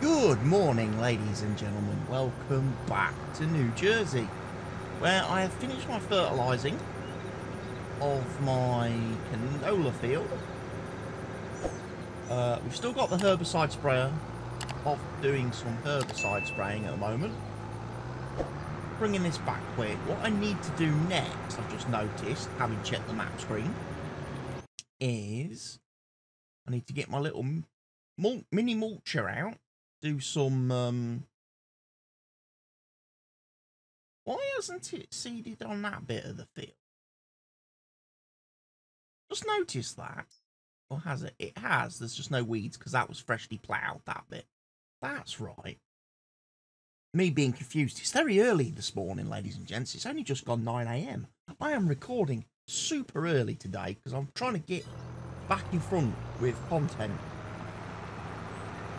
Good morning, ladies and gentlemen. Welcome back to New Jersey, where I have finished my fertilising of my canola field. We've still got the herbicide sprayer off doing some herbicide spraying at the moment. Bringing this back quick, what I need to do next, I've just noticed, having checked the map screen, is I need to get my little mini mulcher out. Do some, why hasn't it seeded on that bit of the field? Just noticed that. Or has it? It has. There's just no weeds because that was freshly ploughed, that bit. That's right. Me being confused. It's very early this morning, ladies and gents. It's only just gone 9 AM. I am recording super early today because I'm trying to get back in front with content.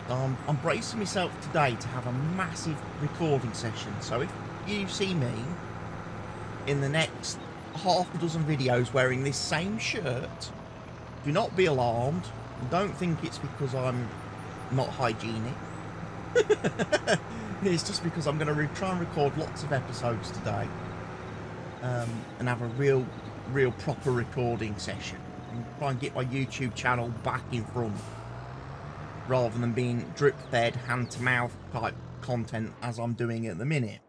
I'm bracing myself today to have a massive recording session. So if you see me in the next half a dozen videos wearing this same shirt, do not be alarmed. Don't think it's because I'm not hygienic. It's just because I'm going to try and record lots of episodes today. And have a real proper recording session. And try and get my YouTube channel back in front, rather than being drip-fed, hand-to-mouth type content as I'm doing at the minute.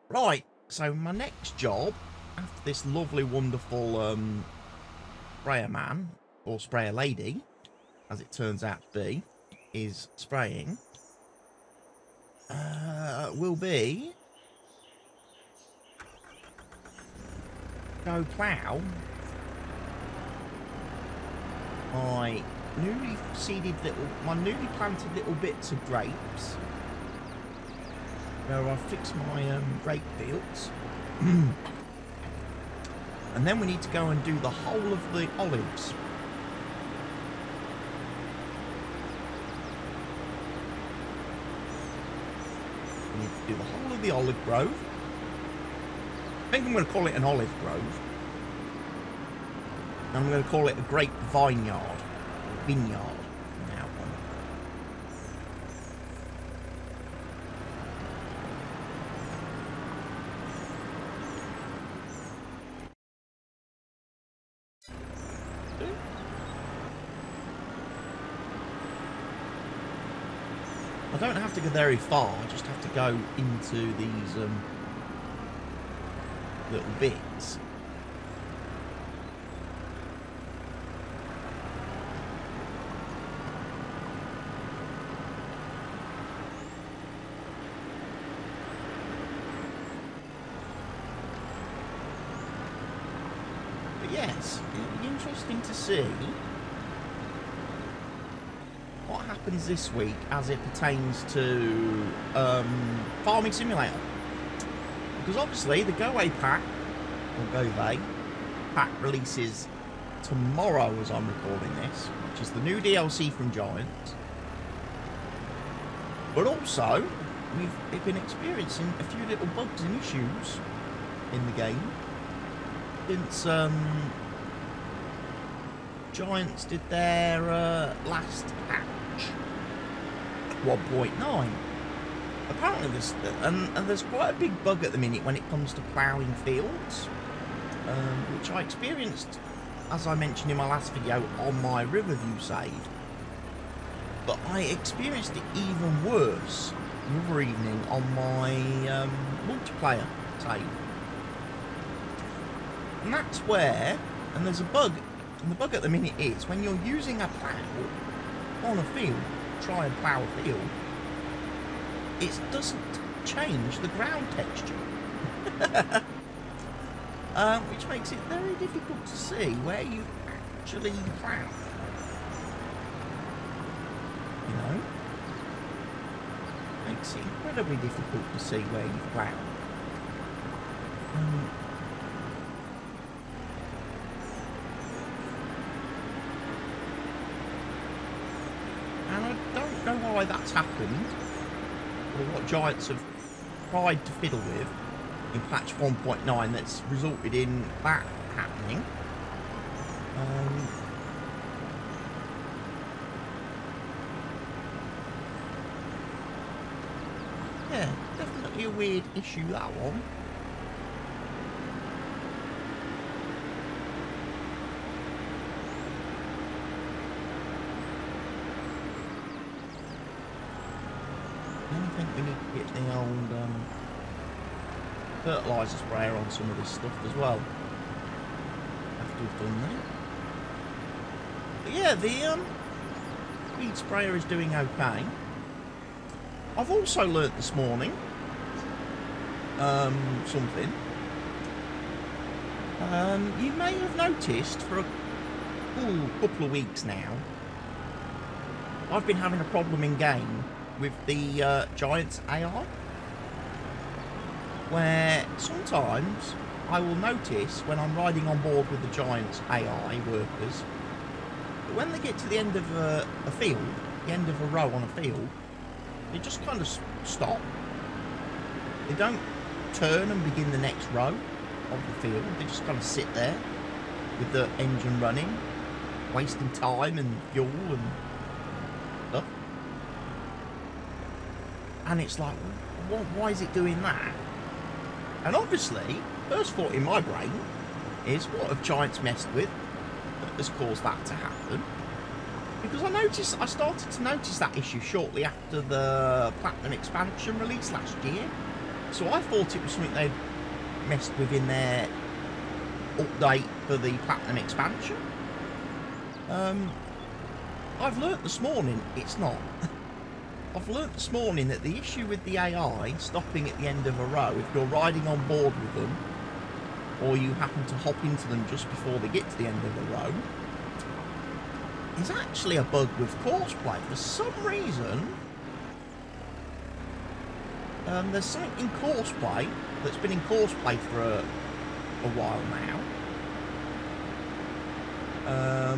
Right, so my next job, after this lovely, wonderful sprayer man, or sprayer lady, as it turns out to be, is spraying, will be go plough my newly planted little bits of grapes, where I fix my grape fields. And then we need to go and do the whole of the olives. We need to do the whole of the olive grove. I think I'm going to call it an olive grove. And I'm going to call it a grape vineyard. Vineyard. Now I don't have to go very far, I just have to go into these little bits. But yes, it'll be interesting to see what happens this week as it pertains to Farming Simulator, because obviously the Göweil pack, or Göweil pack, releases tomorrow as I'm recording this, which is the new DLC from Giants. But also we've been experiencing a few little bugs and issues in the game since Giants did their last patch 1.9. Apparently there's quite a big bug at the minute when it comes to ploughing fields, which I experienced, as I mentioned in my last video, on my Riverview save. But I experienced it even worse the other evening on my multiplayer save. And that's where, and there's a bug, and the bug at the minute is when you're using a plough on a field, try and plough a field, it doesn't change the ground texture. Which makes it very difficult to see where you actually plough. You know? Makes it incredibly difficult to see where you've ploughed. And I don't know why that's happened, or what Giants have tried to fiddle with in patch 1.9 that's resulted in that happening. Slightly a weird issue, that one. I think we need to get the old fertiliser sprayer on some of this stuff as well. After we've done that. But yeah, the weed sprayer is doing okay. I've also learnt this morning something. You may have noticed for a couple of weeks now, I've been having a problem in game with the Giants AI, where sometimes I will notice when I'm riding on board with the Giants AI workers that when they get to the end of a field, the end of a row on a field, they just kind of stop. They don't turn and begin the next row of the field. They just kind of sit there with the engine running, wasting time and fuel and stuff. And it's like, why is it doing that? And obviously, first thought in my brain is, what have Giants messed with that has caused that to happen? Because I started to notice that issue shortly after the Platinum expansion release last year. So I thought it was something they'd messed with in their update for the Platinum expansion. I've learnt this morning it's not. I've learnt this morning that the issue with the AI stopping at the end of a row, if you're riding on board with them, or you happen to hop into them just before they get to the end of the row, is actually a bug with courseplay. For some reason, there's something in courseplay that's been in courseplay for a while now.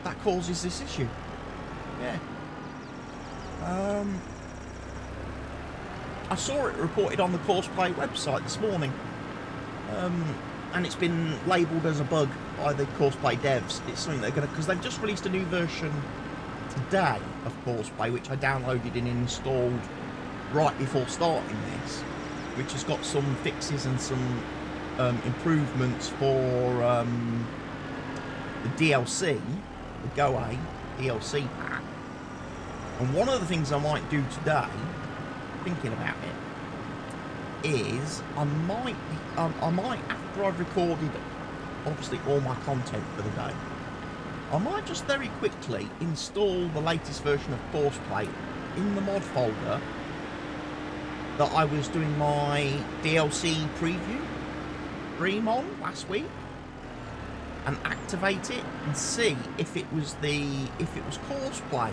That causes this issue. Yeah. I saw it reported on the courseplay website this morning, and it's been labelled as a bug by the courseplay devs. It's something they're going to, because they've just released a new version today of courseplay, which I downloaded and installed right before starting this, which has got some fixes and some improvements for the DLC, the Göweil DLC pack. And one of the things I might do today, thinking about it, is I might after I've recorded obviously all my content for the day, I might just very quickly install the latest version of courseplay in the mod folder that I was doing my DLC preview stream on last week, and activate it and see if it was courseplay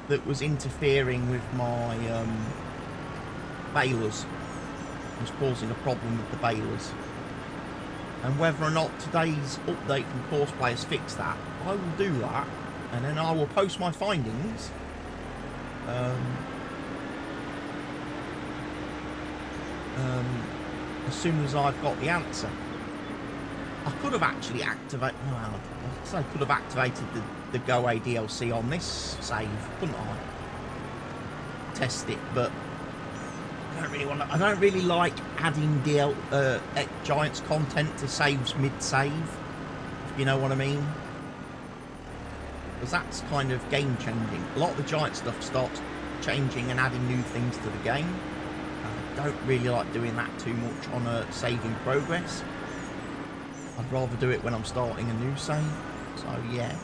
that was interfering with my balers, was causing a problem with the balers, and whether or not today's update from courseplay has fixed that. I will do that, and then I will post my findings as soon as I've got the answer. I could have actually activated, I could have activated the Göweil DLC on this save, couldn't I? Test it, but I don't really like adding Giants content to saves mid-save, if you know what I mean. Because that's kind of game-changing. A lot of the Giant stuff starts changing and adding new things to the game. I don't really like doing that too much on a save in progress. I'd rather do it when I'm starting a new save. So yeah.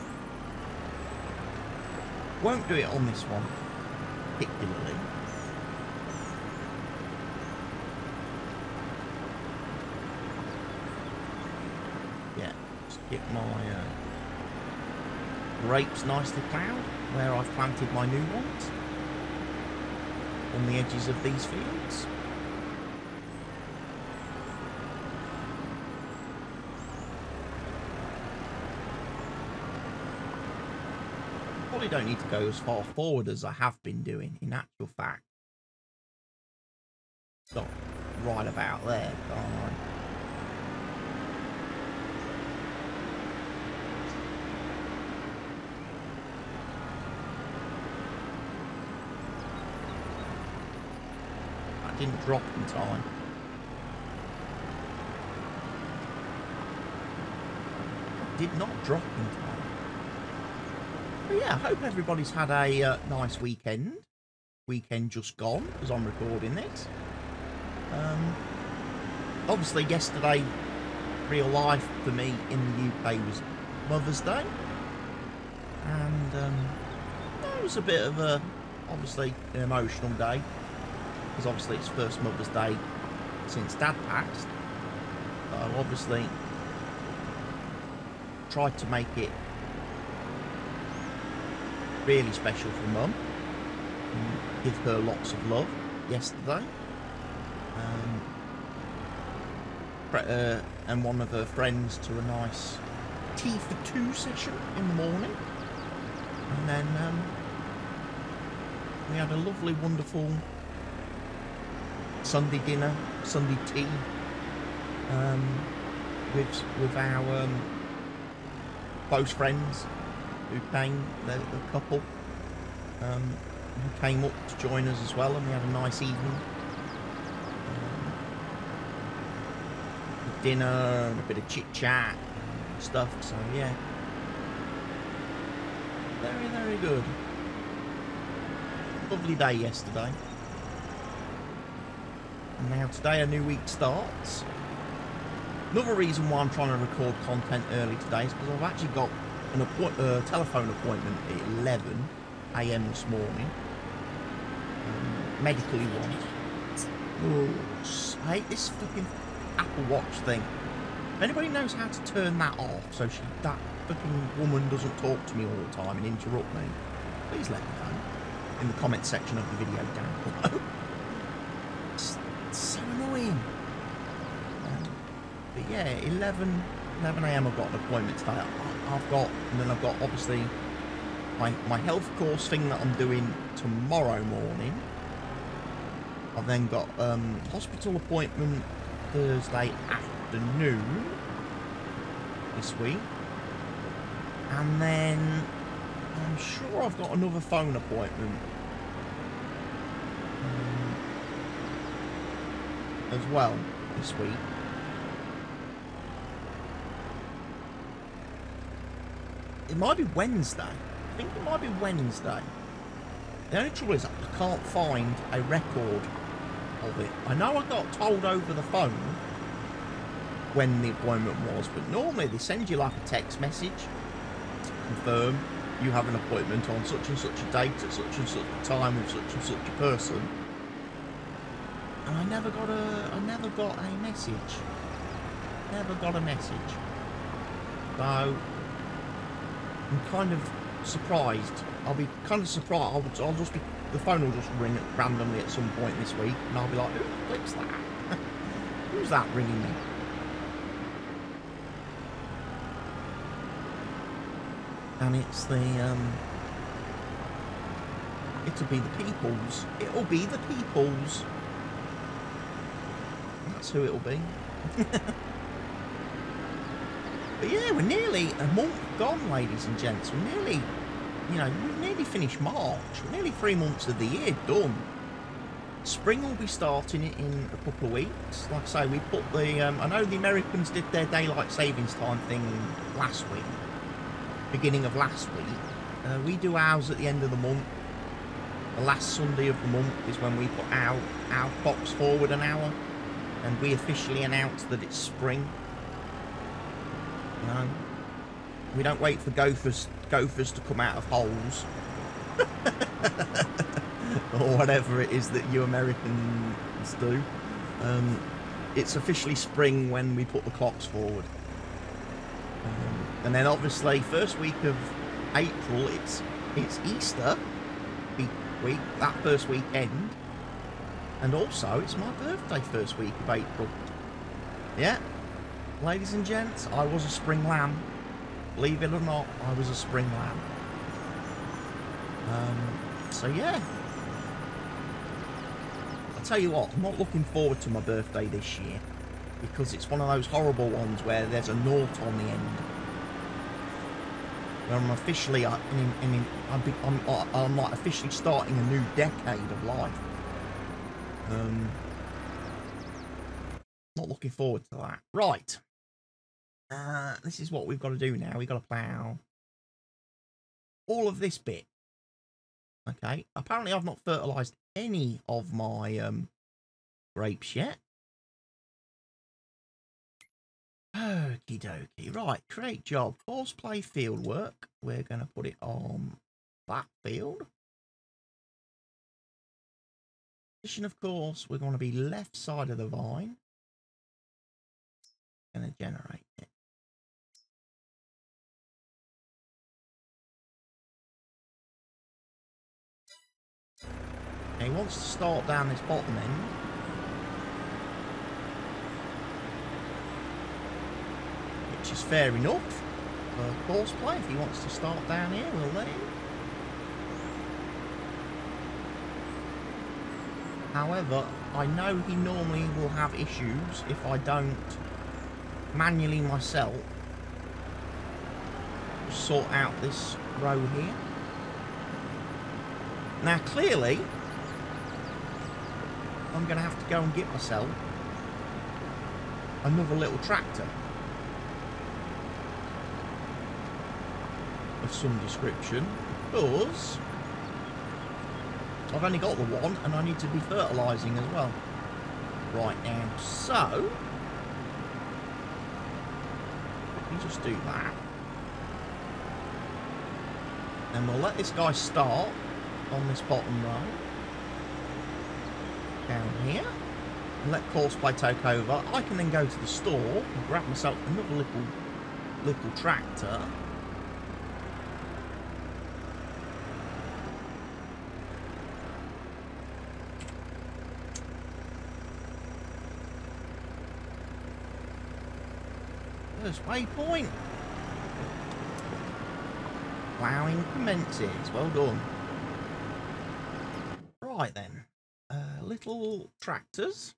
Won't do it on this one, particularly. Yeah, just get my grapes nicely ploughed where I've planted my new ones on the edges of these fields. Probably don't need to go as far forward as I have been doing, in actual fact. Stop right about there, can't I? didn't drop in time. Did not drop in time. But yeah, I hope everybody's had a nice weekend. Weekend just gone, as I'm recording this. Obviously, yesterday, real life for me in the UK was Mother's Day. And it was a bit of a, obviously, an emotional day. Because obviously it's first Mother's Day since Dad passed. So obviously tried to make it really special for Mum. And give her lots of love yesterday. And one of her friends to a nice tea for two session in the morning. And then we had a lovely, wonderful Sunday dinner, Sunday tea, with our close friends who came, the couple, who came up to join us as well, and we had a nice evening. Dinner and a bit of chit chat and stuff, so yeah, very, very good. Lovely day yesterday. And now today a new week starts. Another reason why I'm trying to record content early today is because I've actually got a telephone appointment at 11 AM this morning. Medically one. I hate this fucking Apple Watch thing. If anybody knows how to turn that off so that fucking woman doesn't talk to me all the time and interrupt me, please let me know in the comment section of the video down below. It's so annoying. But yeah, 11 AM I've got an appointment today. And then I've got obviously my health course thing that I'm doing tomorrow morning. I've then got hospital appointment Thursday afternoon this week, and then I'm sure I've got another phone appointment as well this week. It might be Wednesday. I think it might be Wednesday. The only trouble is I can't find a record of it. I know I got told over the phone when the appointment was, but normally they send you like a text message to confirm you have an appointment on such and such a date at such and such a time with such and such a person, and I never got a message. Never got a message. So I'm kind of surprised. I'll be kind of surprised. I'll just be, the phone will just ring randomly at some point this week, and I'll be like, who clicks that? Who's that ringing me? And it's the it'll be the people's. It'll be the people's. That's who it'll be. But yeah, we're nearly a month gone, ladies and gents. We're nearly, we've nearly finished March. We're nearly 3 months of the year done. Spring will be starting in a couple of weeks. Like I say, we put the, I know the Americans did their daylight savings time thing last week, beginning of last week. We do ours at the end of the month. The last Sunday of the month is when we put our clocks forward an hour, and we officially announce that it's spring. We don't wait for gophers to come out of holes or whatever it is that you Americans do. It's officially spring when we put the clocks forward. And then obviously first week of April it's Easter week, that first weekend, and also it's my birthday first week of April. Yeah, ladies and gents, I was a spring lamb. Believe it or not, I was a spring lamb. So yeah, I'll tell you what, I'm not looking forward to my birthday this year, because it's one of those horrible ones where there's a naught on the end. Where I'm officially, I'm like officially starting a new decade of life. Not looking forward to that. Right. This is what we've got to do now. We've got to plough all of this bit. Okay. Apparently, I've not fertilised any of my grapes yet. Okie dokie. Right. Create job. Course play field work. We're going to put it on that field. Position of course, we're going to be left side of the vine. Going to generate it. He wants to start down this bottom end. Which is fair enough for course play. If he wants to start down here, we'll let him. However, I know he normally will have issues if I don't manually myself sort out this row here. Now clearly I'm going to have to go and get myself another little tractor of some description, because I've only got the one and I need to be fertilising as well right now. So let me just do that, and we'll let this guy start on this bottom row down here and let course play take over. I can then go to the store and grab myself another little tractor. First waypoint. Ploughing commences. Well done. Right then. Little tractors.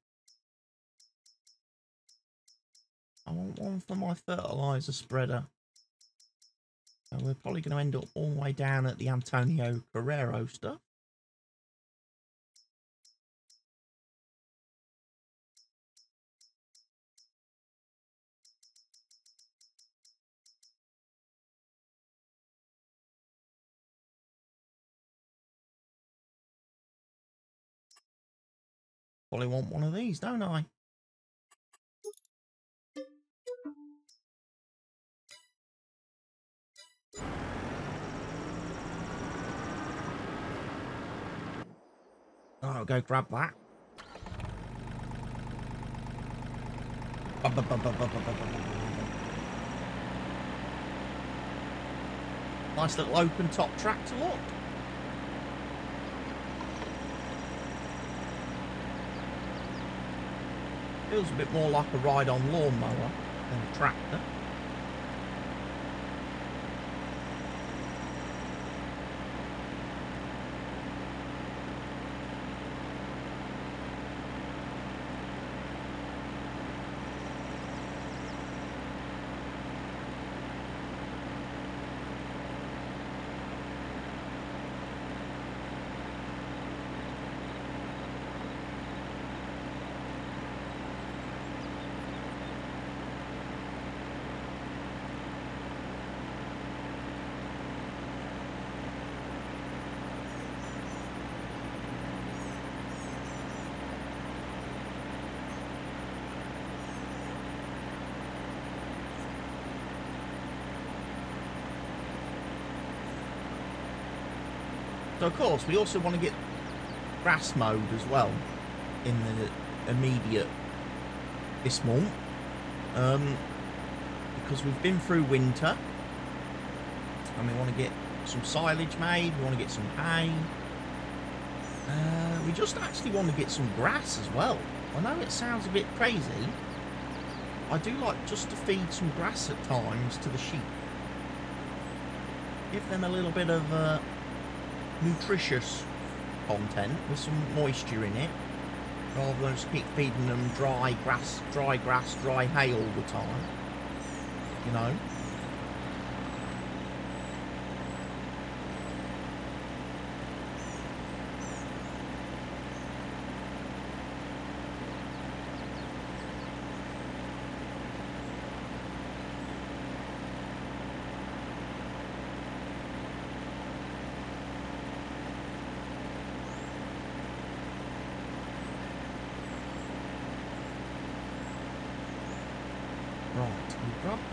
I want one for my fertiliser spreader. So we're probably going to end up all the way down at the Antonio Carrero stuff. Probably want one of these, don't I? I'll go grab that. Nice little open top tractor, look. Feels a bit more like a ride-on lawnmower than a tractor. So of course we also want to get grass mowed as well in the immediate this month, because we've been through winter and we want to get some silage made, we want to get some hay, we just actually want to get some grass as well. I know it sounds a bit crazy, I do like just to feed some grass at times to the sheep, give them a little bit of nutritious content with some moisture in it, rather than just keep feeding them dry grass, dry hay all the time, you know.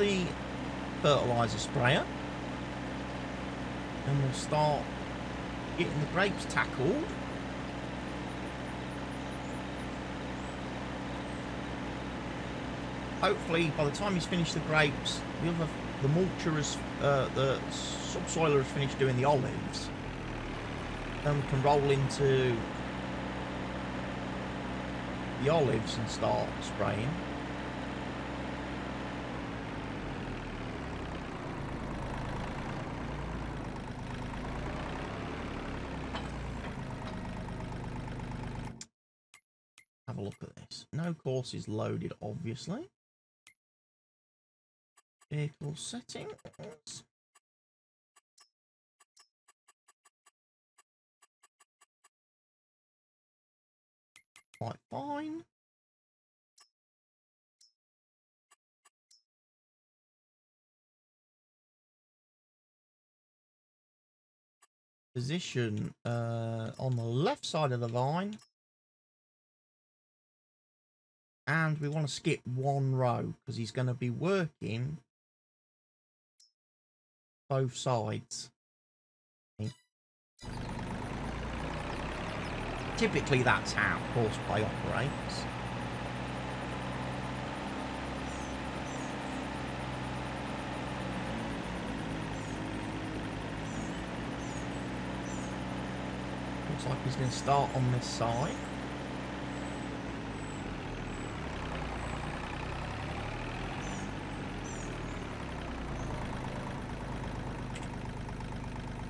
the fertiliser sprayer and we'll start getting the grapes tackled. Hopefully, by the time he's finished the grapes, the mulcher has, the subsoiler has finished doing the olives. Then we can roll into the olives and start spraying. Have a look at this. No course is loaded, obviously. Vehicle settings. Quite fine. Position on the left side of the vine. And we want to skip one row because he's going to be working both sides. Typically that's how horseplay operates. Looks like he's going to start on this side.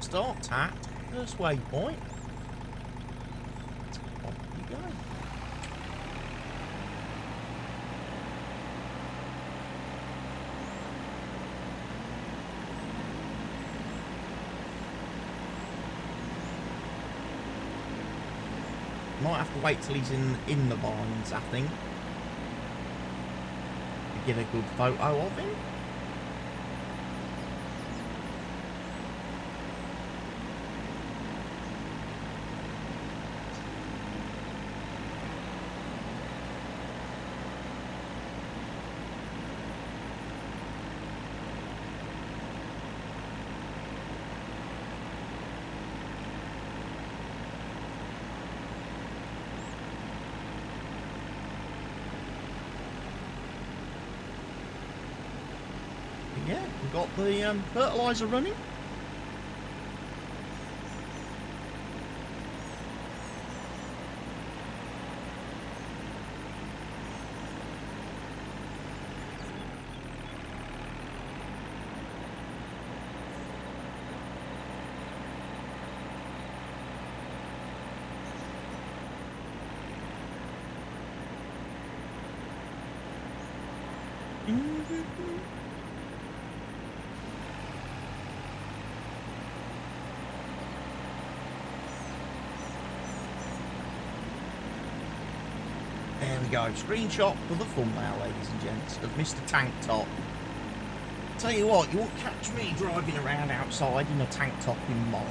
Start tack, first waypoint. Off you go. Might have to wait till he's in the vines, I think, to get a good photo of him. Yeah, we've got the fertiliser running. There we go. Screenshot for the thumbnail, ladies and gents, of Mr. Tank Top. Tell you what, you won't catch me driving around outside in a tank top in March.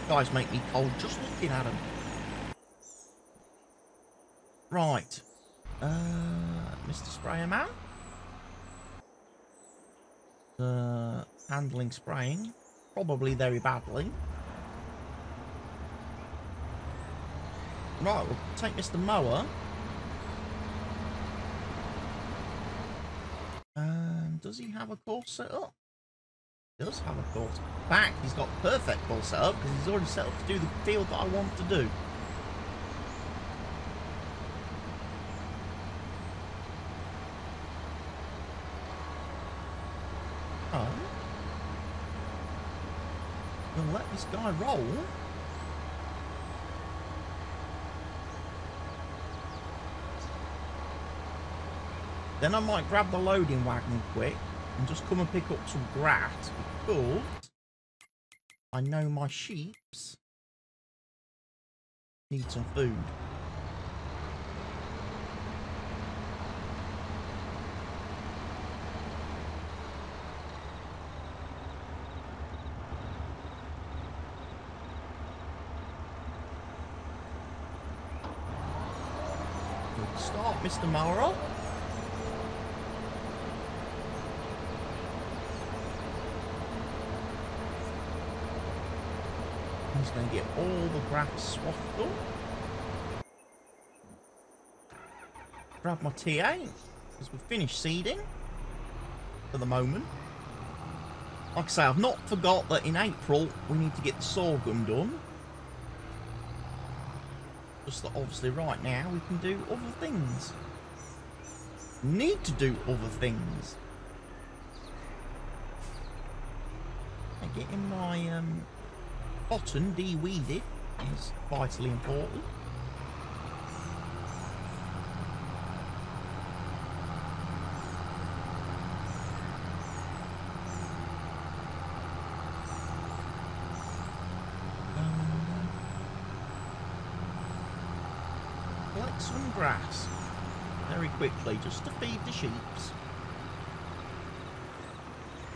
Guys make me cold just looking at them. Right. Mr. Sprayer Man. Handling spraying. Probably very badly. Right, we'll take Mr. Mower. Does he have a course set up? He does have a course. In fact, he's got perfect course set up because he's already set up to do the field that I want to do. Oh. We'll let this guy roll. Then I might grab the loading wagon quick and just come and pick up some grass because I know my sheeps need some food. start, Mr. Mower. He's going to get all the grass swathed up. Grab my TA, because we've finished seeding for the moment. Like I say, I've not forgot that in April we need to get the sorghum done. Just that obviously right now we can do other things. Need to do other things. And getting my cotton de-weeded is vitally important. Collect some grass very quickly just to feed the sheeps.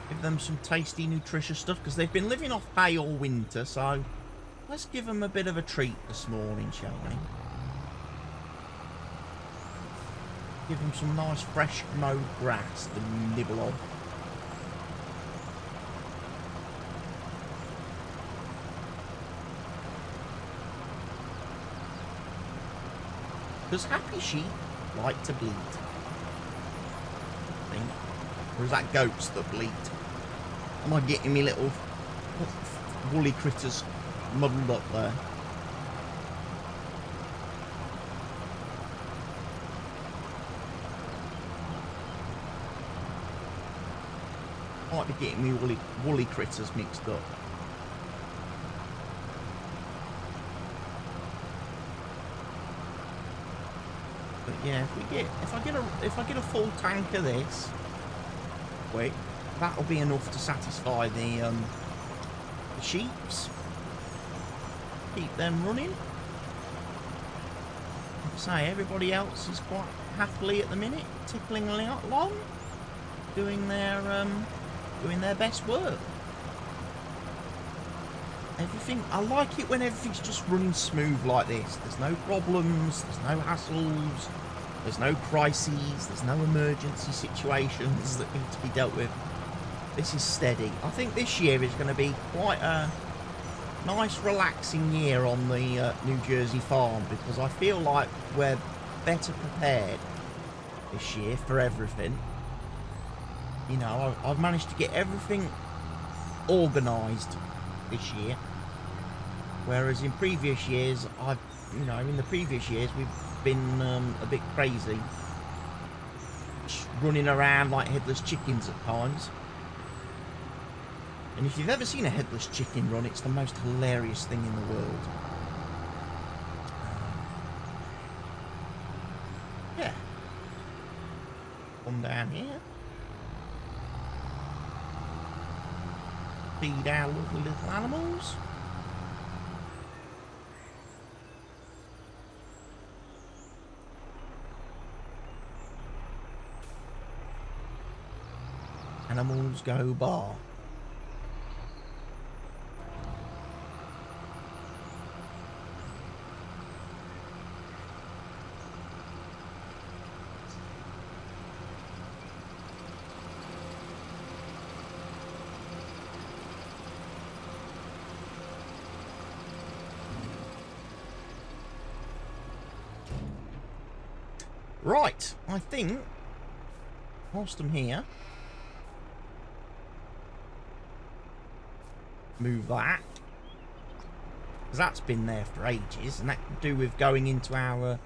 Give them some tasty, nutritious stuff because they've been living off hay all winter, so let's give them a bit of a treat this morning, shall we? Give them some nice, fresh, mowed grass to nibble on. Does happy sheep like to bleat? I think. Or is that goats that bleat? Am I getting me little woolly critters muddled up there? Might be getting me woolly critters mixed up. But yeah, if I get a full tank of this, wait, that'll be enough to satisfy the sheeps. Keep them running. Like I say, everybody else is quite happily at the minute, tickling along, doing their best work. Everything, I like it when everything's just running smooth like this. There's no problems, there's no hassles, there's no crises, there's no emergency situations that need to be dealt with. This is steady. I think this year is going to be quite a nice relaxing year on the New Jersey farm, because I feel like we're better prepared this year for everything. You know, I've managed to get everything organised this year, whereas in previous years in the previous years we've been a bit crazy, just running around like headless chickens at times. And if you've ever seen a headless chicken run, it's the most hilarious thing in the world. Yeah, come down here, feed our lovely little animals. Animals go bar. Right, I think, whilst I'm here, move that, because that's been there for ages, and that could do with going into our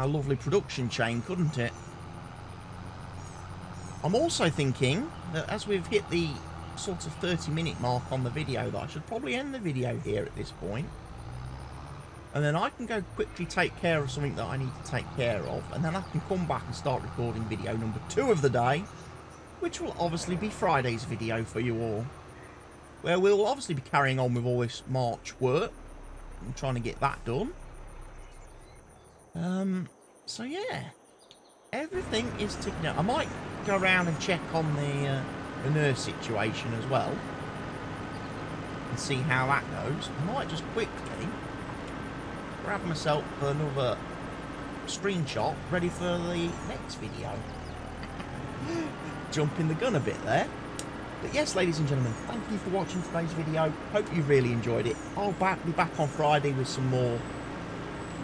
lovely production chain, couldn't it? I'm also thinking that as we've hit the sort of 30-minute mark on the video, that I should probably end the video here at this point. And then I can go quickly take care of something that I need to take care of. And then I can come back and start recording video number 2 of the day, which will obviously be Friday's video for you all, where we'll obviously be carrying on with all this March work and trying to get that done. So yeah, everything is ticking out. I might go around and check on the nurse situation as well and see how that goes. I might just quickly grab myself another screenshot ready for the next video. Jumping the gun a bit there. But yes, ladies and gentlemen, thank you for watching today's video. Hope you really enjoyed it. I'll be back on Friday with some more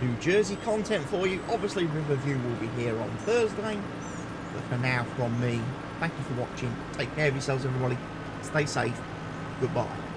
New Jersey content for you. Obviously, Riverview will be here on Thursday. But for now, from me, thank you for watching. Take care of yourselves, everybody. Stay safe. Goodbye.